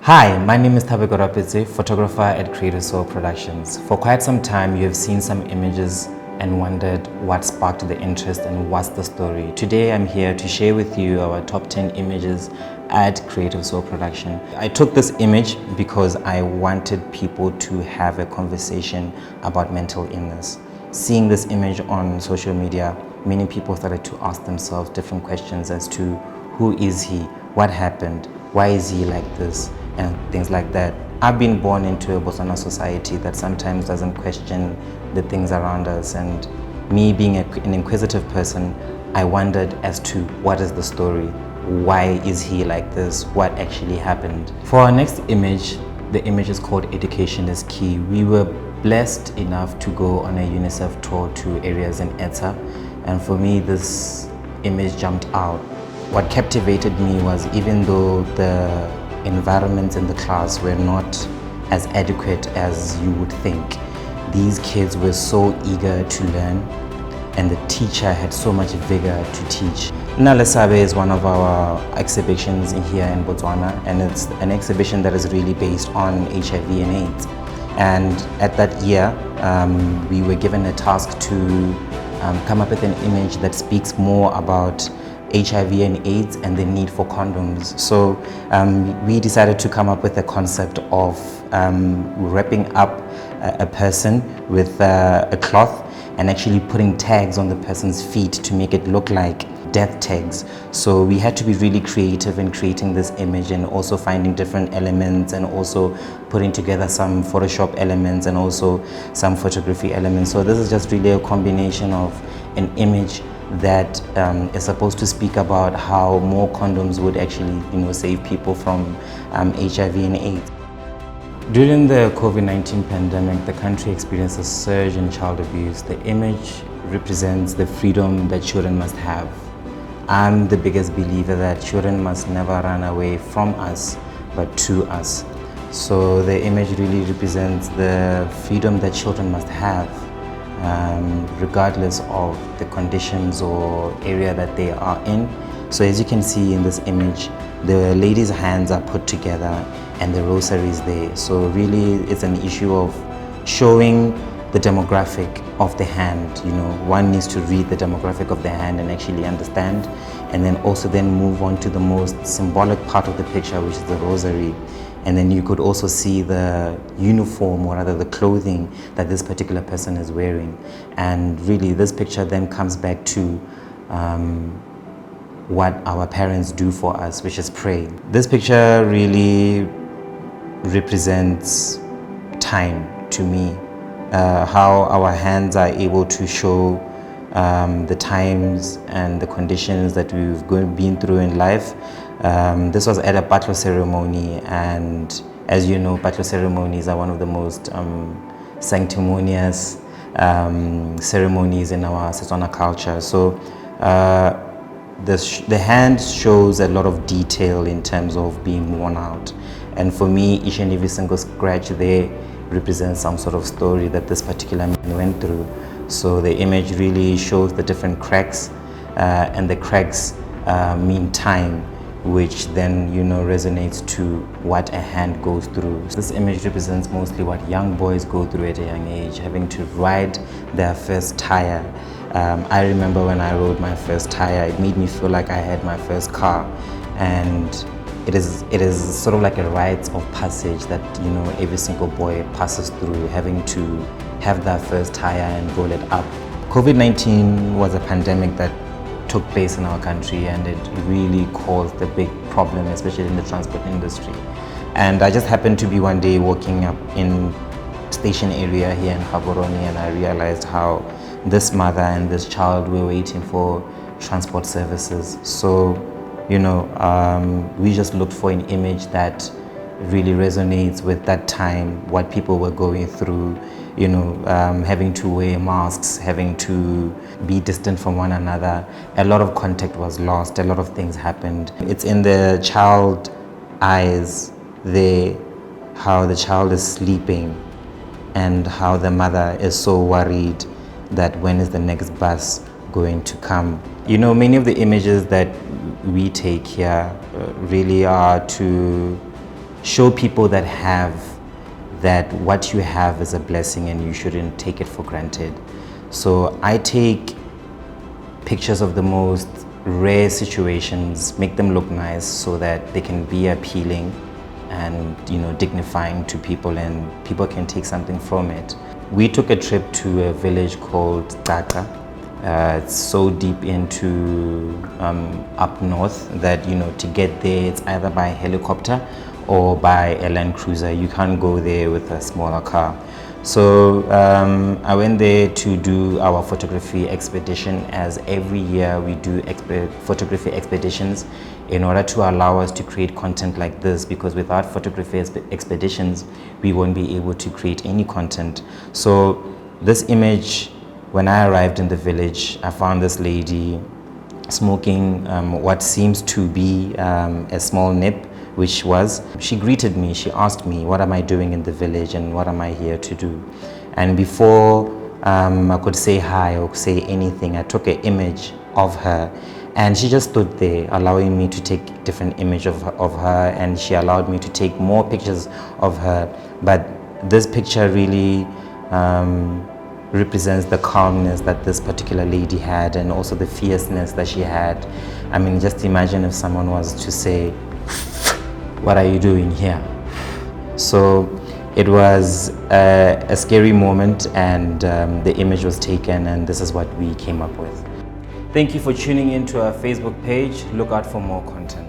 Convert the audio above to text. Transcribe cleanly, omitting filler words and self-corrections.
Hi, my name is Tabe Gorapitse, photographer at Creativsoul Productions. For quite some time, you have seen some images and wondered what sparked the interest and what's the story. Today, I'm here to share with you our top 10 images at Creativsoul Production. I took this image because I wanted people to have a conversation about mental illness. Seeing this image on social media, many people started to ask themselves different questions as to who is he, what happened, why is he like this, and things like that. I've been born into a Botswana society that sometimes doesn't question the things around us, and me being an inquisitive person, I wondered as to what is the story, why is he like this, what actually happened. For our next image, the image is called Education is Key. We were blessed enough to go on a UNICEF tour to areas in Eta, and for me this image jumped out. What captivated me was, even though the environments in the class were not as adequate as you would think, these kids were so eager to learn, and the teacher had so much vigor to teach. Nalesabe is one of our exhibitions here in Botswana, and it's an exhibition that is really based on HIV and AIDS. And at that year, we were given a task to come up with an image that speaks more about HIV and AIDS and the need for condoms. So we decided to come up with a concept of wrapping up a person with a cloth and actually putting tags on the person's feet to make it look like death tags. So we had to be really creative in creating this image, and also finding different elements, and also putting together some Photoshop elements and also some photography elements. So this is just really a combination of an image that is supposed to speak about how more condoms would actually, save people from HIV and AIDS. During the COVID-19 pandemic, the country experienced a surge in child abuse. The image represents the freedom that children must have. I'm the biggest believer that children must never run away from us, but to us. So the image really represents the freedom that children must have, regardless of the conditions or area that they are in. So as you can see in this image, the lady's hands are put together and the rosary is there. So really it's an issue of showing the demographic of the hand. One needs to read the demographic of the hand and actually understand, and then also then move on to the most symbolic part of the picture, which is the rosary. And then you could also see the uniform, or rather the clothing that this particular person is wearing. And really this picture then comes back to what our parents do for us, which is pray. This picture really represents time to me, how our hands are able to show the times and the conditions that we've been through in life. This was at a patlo ceremony, and as you know, patlo ceremonies are one of the most sanctimonious ceremonies in our Setswana culture. So the hand shows a lot of detail in terms of being worn out, and for me, each and every single scratch there represents some sort of story that this particular man went through. So the image really shows the different cracks, and the cracks mean time, which then resonates to what a hand goes through. This image represents mostly what young boys go through at a young age, having to ride their first tire. I remember when I rode my first tire, it made me feel like I had my first car, and it is sort of like a rite of passage that every single boy passes through, having to have that first tire and roll it up. COVID-19 was a pandemic that took place in our country, and it really caused a big problem, especially in the transport industry. And I just happened to be one day walking up in station area here in Gaborone, and I realized how this mother and this child were waiting for transport services. So we just looked for an image that really resonates with that time, what people were going through, having to wear masks, having to be distant from one another. A lot of contact was lost, a lot of things happened. It's in the child eyes there, how the child is sleeping and how the mother is so worried that when is the next bus going to come. Many of the images that we take here really are to show people that what you have is a blessing and you shouldn't take it for granted. So I take pictures of the most rare situations, make them look nice so that they can be appealing and dignifying to people, and people can take something from it. We took a trip to a village called Taka. It's so deep into up north that to get there it's either by helicopter or by a Land Cruiser. You can't go there with a smaller car. So I went there to do our photography expedition, as every year we do photography expeditions in order to allow us to create content like this, because without photography expeditions we won't be able to create any content. So this image, when I arrived in the village, I found this lady smoking what seems to be a small nip, which was, she greeted me, she asked me, what am I doing in the village and what am I here to do? And before I could say hi or say anything, I took an image of her, and she just stood there allowing me to take different images of her, and she allowed me to take more pictures of her. But this picture really represents the calmness that this particular lady had, and also the fierceness that she had. I mean, just imagine if someone was to say, what are you doing here? So it was a scary moment, and the image was taken, and this is what we came up with. Thank you for tuning in to our Facebook page. Look out for more content.